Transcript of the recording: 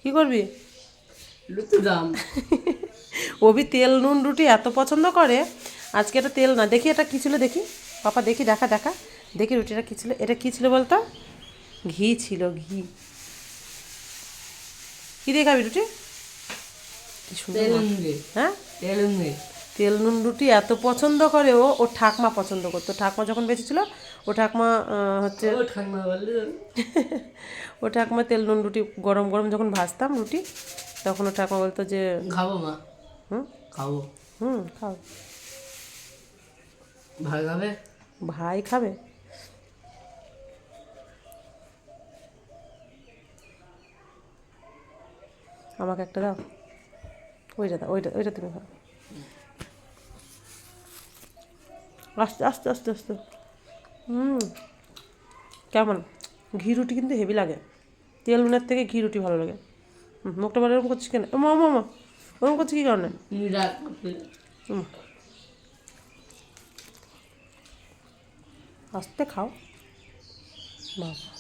কি করবি? লুচি দাম অভি তেল নুন রুটি এত পছন্দ করে, আজকে এটা তেল না, দেখি এটা কী ছিল দেখি, পাপা দেখি, দেখা দেখা, দেখি রুটিটা কী ছিল, এটা কী ছিল বলতো? ঘি ছিল, ঘি। কী দিয়ে খাবি রুটি? কি সুন্দর তেল মাখা। দিয়ে হ্যাঁ, তেল দিয়ে তেল নুন রুটি এত পছন্দ করে ও, ওর ঠাকমা পছন্দ করতো, ঠাকমা যখন বেঁচে ছিল ও ঠাকমা হচ্ছে ও ঠান্ডা বললে ও ঠাকমা তেল নুন রুটি গরম গরম যখন ভাজতাম রুটি, তখন ও ঠাকমা বলতো যে খাবো মা, হুম খাবো। খাও। ভাই খাবে? ভাই খাবে? আমাকে একটা দাও, ওইটা দাও, ওইটা ওইটা তুমি খাও। আস্তে আস্তে আস্তে আস্তে। কেমন? ঘি রুটি কিন্তু হেভি লাগে, তেল নুনের থেকে ঘি রুটি ভালো লাগে। মুখটা বলে ওরকম করছিস কেন? মা মা মা ওরকম করছিস কী কারণে? রাগ আস্তে খাও বাবা।